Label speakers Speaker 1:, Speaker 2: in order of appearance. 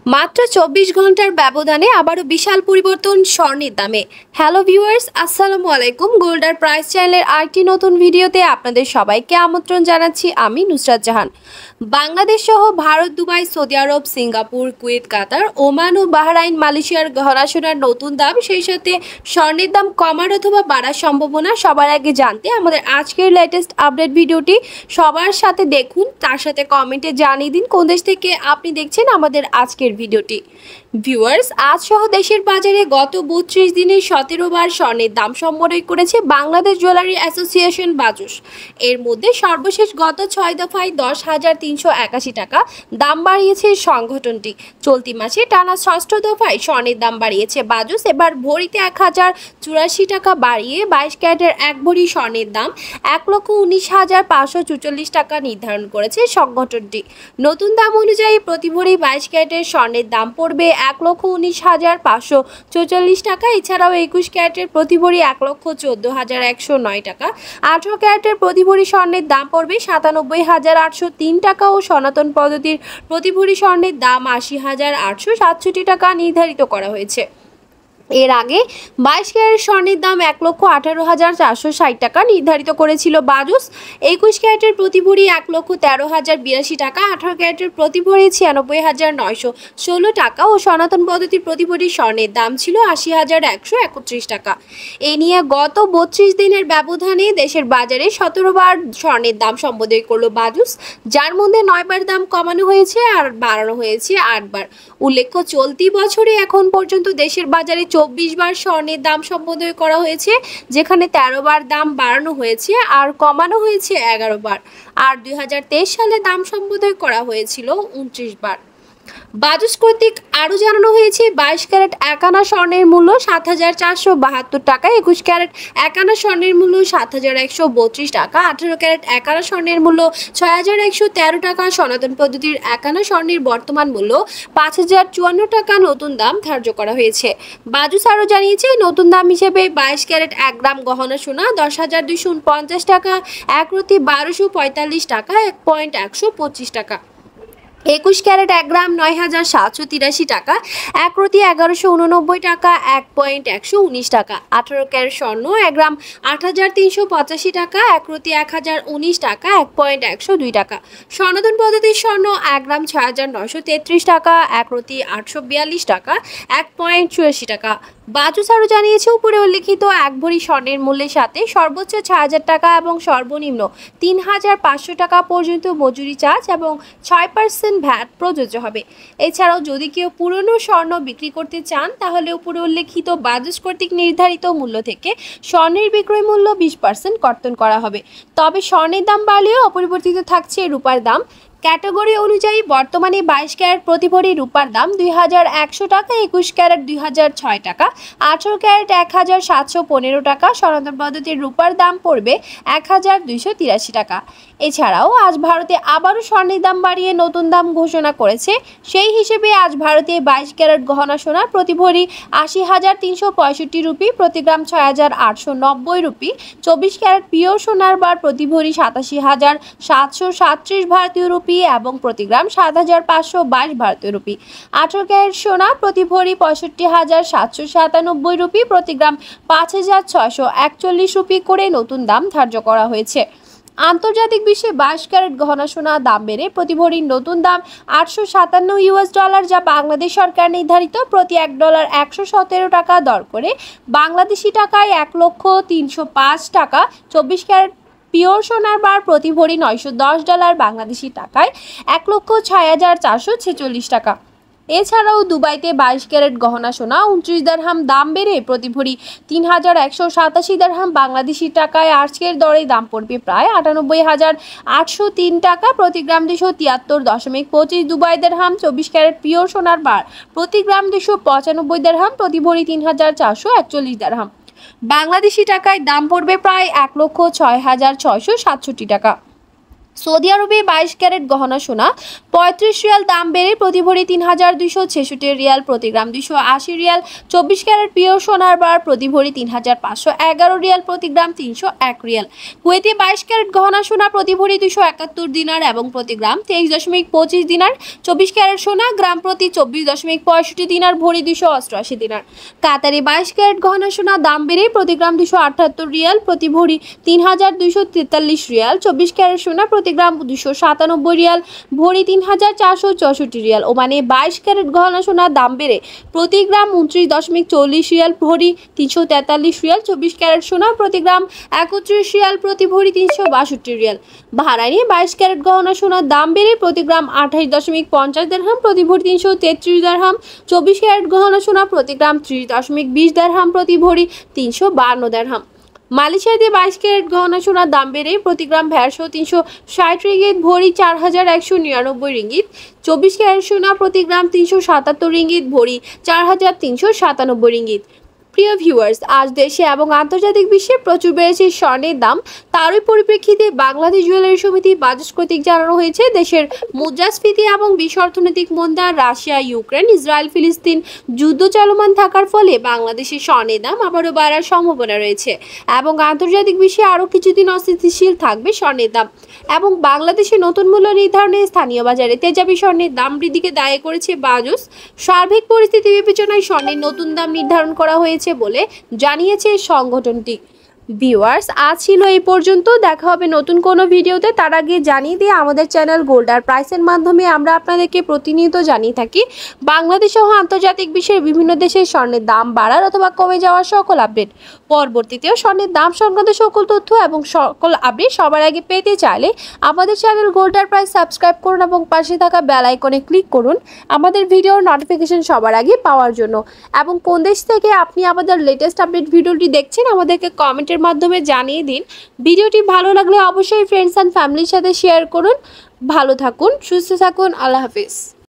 Speaker 1: মাত্র 24 ঘন্টার ব্যবধানে আবারও বিশাল পরিবর্তন স্বর্ণের দামে। হ্যালো ভিউয়ার্স, আসসালামু আলাইকুম। গোল্ডার প্রাইস চ্যানেলের আরেকটি নতুন ভিডিওতে আপনাদের সবাইকে আমন্ত্রণ জানাচ্ছি আমি নুসরাত জাহান। বাংলাদেশ সহ ভারত, দুবাই, সৌদি আরব, সিঙ্গাপুর, কুয়েত, কাতার, ওমান ও বাহরাইন, মালয়েশিয়ার গহনা সোনার নতুন দাম, সেই সাথে স্বর্ণের দাম কমার অথবা বাড়ার সম্ভাবনা সবার আগে জানতে আমাদের আজকের লেটেস্ট আপডেট ভিডিওটি সবার সাথে দেখুন। তার সাথে কমেন্টে জানিয়ে দিন কোন দেশ থেকে আপনি দেখছেন আমাদের আজকের ভিডিওটি। ভিউয়ার্স, আজ সহ দেশের বাজারে গত 32 দিনে 17 বার স্বর্ণের দাম সম্মেলন করেছে বাংলাদেশ জুয়েলারি অ্যাসোসিয়েশন বাজুস। এর মধ্যে সর্বশেষ গত 6 দফায় 10,381 টাকা দাম বাড়িয়েছে সংগঠনটি। চলতি মাসে টানা 6ষ্ঠ দফায় স্বর্ণের দাম বাড়িয়েছে বাজুস। এবার ভরিতে 1084 টাকা বাড়িয়ে 22 ক্যারেটের এক ভরি স্বর্ণের দাম 1,19,544 টাকা নির্ধারণ করেছে সংগঠনটি। নতুন দাম অনুযায়ী প্রতি ভরি 22 ক্যারেটের স্বর্ণের দাম পড়বে 1,19,544 টাকা। এছাড়াও 21 ক্যারেটের প্রতি ভরি 1,14,109 টাকা, 18 ক্যারেটের প্রতি ভরি স্বর্ণের দাম পড়বে 97,803 টাকা ও সনাতন পদ্ধতির প্রতি ভরি স্বর্ণের দাম 80,867 টাকা নির্ধারিত করা হয়েছে। এর আগে 22 ক্যারেট স্বর্ণের দাম 1,18,460 টাকা নির্ধারিত করেছিল বাজুস। 21 ক্যারেটের প্রতি ভরি 1,13,082 টাকা, 18 ক্যারেটের প্রতি ভরি 96,916 টাকা ও সনাতন পদ্ধতির প্রতি ভরি স্বর্ণের দাম ছিল 80,131 টাকা। এ নিয়ে গত 32 দিনের ব্যবধানে দেশের বাজারে 17 বার স্বর্ণের দাম সম্বোধন করল বাজুস, যার মধ্যে 9 বার দাম কমানো হয়েছে আর বাড়ানো হয়েছে 8 বার। উল্লেখ্য, চলতি বছরে এখন পর্যন্ত দেশের বাজারে 24 বার স্বর্ণের দাম সম্বোধন করা হয়েছে, যেখানে 13 বার দাম বাড়ানো হয়েছে আর কমানো হয়েছে 11 বার। আর 2023 সালে দাম সম্বোধন করা হয়েছিল 29 বার। বাজুস কর্তৃক আরও জানানো হয়েছে 22 ক্যারেট 1 আনা স্বর্ণের মূল্য 7,472 টাকা, 21 ক্যারেট 1 আনা স্বর্ণের মূল্য 7,132 টাকা, 18 ক্যারেট 1 আনা স্বর্ণের মূল্য 6,113 টাকা, সনাতন পদ্ধতির 1 আনা স্বর্ণের বর্তমান মূল্য 5,054 টাকা নতুন দাম ধার্য করা হয়েছে। বাজুস আরও জানিয়েছে নতুন দাম হিসেবে 22 ক্যারেট 1 গ্রাম গহনা সোনা 10,249 টাকা, 1 রতি 1,245 টাকা, 1.125 টাকা। 21 ক্যারেট 1 গ্রাম 9,783 টাকা, 1 রতি 1,189 টাকা, 1.119 টাকা। 18 ক্যারেট স্বর্ণ 1 গ্রাম 8,385 টাকা, 1 রতি 1,019 টাকা, 1.102 টাকা। সনাতন পদ্ধতির স্বর্ণ 1 গ্রাম 6,933 টাকা, 1 রতি 842 টাকা, 1.84 টাকা। বাজুস আরও জানিয়েছে উপরে উল্লেখিত 1 ভরি স্বর্ণের মূল্যের সাথে সর্বোচ্চ 6,000 টাকা এবং সর্বনিম্ন 3,500 টাকা পর্যন্ত মজুরি চার্জ এবং 6% ভ্যাট প্রযোজ্য হবে। এছাড়াও যদি কেউ পুরনো স্বর্ণ বিক্রি করতে চান তাহলে উপরে উল্লেখিত বাজুস কর্তৃক নির্ধারিত মূল্য থেকে স্বর্ণের বিক্রয় মূল্য 20% কর্তন করা হবে। তবে স্বর্ণের দাম বাড়লেও অপরিবর্তিত থাকছে রূপার দাম। ক্যাটাগরি অনুযায়ী বর্তমানে 22 ক্যারেট প্রতি ভরি রূপার দাম 2,100 টাকা, 21 ক্যারেট 2,006 টাকা, 18 ক্যারেট 1,715 টাকা, সনাতন পদ্ধতির রূপার দাম পড়বে 1,283 টাকা। এছাড়াও আজ ভারতে আবারও স্বর্ণের দাম বাড়িয়ে নতুন দাম ঘোষণা করেছে। সেই হিসেবে আজ ভারতে 22 ক্যারেট গহনা সোনা প্রতি ভরি 80,365 রুপি, প্রতি গ্রাম 6,890 রুপি, 24 ক্যারেট পিওর সোনার বার প্রতি ভরি 87,737 ভারতীয় রুপি এবং প্রতি গ্রাম 7,522 ভারতীয় রুপি, 18 ক্যারেট সোনা প্রতি ভরি 65,797 রুপি, প্রতি গ্রাম 5,641 রুপি করে নতুন দাম ধার্য করা হয়েছে। আন্তর্জাতিক বিশ্বে 22 ক্যারেট গহনা সোনা দাম বেড়ে প্রতি ভরির নতুন দাম $857, যা বাংলাদেশ সরকার নির্ধারিত প্রতি $1 117 টাকা দর করে বাংলাদেশি টাকায় 1,03,05 টাকা। 24 ক্যারেট পিওর সোনার বার প্রতি ভরি $910, বাংলাদেশি টাকায় 1,06,446 টাকা। এছাড়াও দুবাইতে 22 ক্যারেট গহনা সোনা 29 দিরহাম দাম বেড়ে প্রতি ভরি 3,187 দিরহাম, বাংলাদেশি টাকায় আজকের দরে দাম পড়বে প্রায় 98,803 টাকা, প্রতি গ্রাম 273.25 দুবাই দিরহাম। 24 ক্যারেট পিওর সোনার বার প্রতি গ্রাম 295 দিরহাম, প্রতি ভরি 3,441 দিরহাম, বাংলাদেশি টাকায় দাম পড়বে প্রায় 1,06,667 টাকা। সৌদি আরবে 22 ক্যারেট গহনা সোনা 35 রিয়াল, দাম বেড়ে প্রতি ভরি 3266 রিয়াল প্রতি গ্রাম, 280 রিয়াল। 24 ক্যারেট পিওর সোনার বার প্রতি ভরি 3511 রিয়াল প্রতি গ্রাম, 301 রিয়াল। কুয়েতে 22 ক্যারেট গহনা সোনা প্রতি ভরি 271 দিনার এবং প্রতি গ্রাম 23.25 দিনার। 24 ক্যারেট সোনা গ্রাম প্রতি 24.65 দিনার, ভরি 288 দিনার। কাতারে 22 ক্যারেট গহনা সোনা দাম বেড়ে প্রতি গ্রাম 278 রিয়াল প্রতি ভরি 3243 রিয়াল। 24 ক্যারেট সোনা প্রতি গ্রাম 297 রিয়াল, ভরি 3464 রিয়াল। ওমানে 22 ক্যারেট গহনা সোনার দাম বেড়ে প্রতি গ্রাম 29.40 রিয়াল, ভরি 343 রিয়াল। 24 ক্যারেট সোনা প্রতি গ্রাম 31 রিয়াল প্রতি ভরি 362 রিয়াল। বাহরাইনে 22 ক্যারেট গহনা সোনার দাম বেড়ে প্রতি গ্রাম 28.50 দিরহাম প্রতি ভরি 333 দিরহাম। 24 ক্যারেট গহনা সোনা প্রতি গ্রাম 30.20 দিরহাম প্রতি ভরি 352 দিরহাম। মালয়েশিয়াতে 22 ক্যারেট গহনা সোনার দাম বেড়ে প্রতি গ্রাম ভ্যাটসহ 360 রিঙ্গিত, ভরি 4199 রিঙ্গিত। 24 ক্যারেট সোনা প্রতি গ্রাম 377 রিঙ্গিত, ভরি 4397 রিঙ্গিত। প্রিয় ভিউয়ার্স, আজ দেশে এবং আন্তর্জাতিক বিশ্বে প্রচুর বেড়েছে স্বর্ণের দাম। তারই পরিপ্রেক্ষিতে বাংলাদেশ জুয়েলারি সমিতি বাজেট কর্তৃক জানানো হয়েছে, দেশের মুদ্রাস্ফীতি এবং বিশ্ব অর্থনৈতিক মন্দা, রাশিয়া, ইউক্রেন, ইসরায়েল, ফিলিস্তিন যুদ্ধ চলমান থাকার ফলে বাংলাদেশের স্বর্ণের দাম আবারও বাড়ার সম্ভাবনা রয়েছে এবং আন্তর্জাতিক বিশ্বে আরও কিছুদিন অস্থিতিশীল থাকবে স্বর্ণের দাম। এবং বাংলাদেশে নতুন মূল্য নির্ধারণে স্থানীয় বাজারে তেজাবি স্বর্ণের দাম বৃদ্ধিকে দায়ী করেছে বাজুস। সার্বিক পরিস্থিতি বিবেচনায় স্বর্ণের নতুন দাম নির্ধারণ করা হয়েছে বলে জানিয়েছে সংগঠনটি। ভিউয়ার্স, আজ ছিল এই পর্যন্ত। দেখা হবে নতুন কোনো ভিডিওতে। তার আগে জানিয়ে দিয়ে আমাদের চ্যানেল গোল্ডার প্রাইসের মাধ্যমে আমরা আপনাদেরকে প্রতিনিয়ত জানিয়ে থাকি বাংলাদেশ সহ আন্তর্জাতিক বিশ্বের বিভিন্ন দেশের স্বর্ণের দাম বাড়ার অথবা কমে যাওয়ার সকল আপডেট। পরবর্তীতেও স্বর্ণের দাম সংক্রান্ত সকল তথ্য এবং সকল আপডেট সবার আগে পেতে চাইলে আমাদের চ্যানেল গোল্ডার প্রাইস সাবস্ক্রাইব করুন এবং পাশে থাকা বেল আইকনে ক্লিক করুন আমাদের ভিডিওর নোটিফিকেশন সবার আগে পাওয়ার জন্য। এবং কোন দেশ থেকে আপনি আমাদের লেটেস্ট আপডেট ভিডিওটি দেখছেন আমাদেরকে কমেন্টের মাধ্যমে জানিয়ে দিন। ভিডিওটি ভালো লাগলে অবশ্যই ফ্রেন্ডস অ্যান্ড ফ্যামিলির সাথে শেয়ার করুন। ভালো থাকুন, সুস্থ থাকুন, আল্লাহ হাফিজ।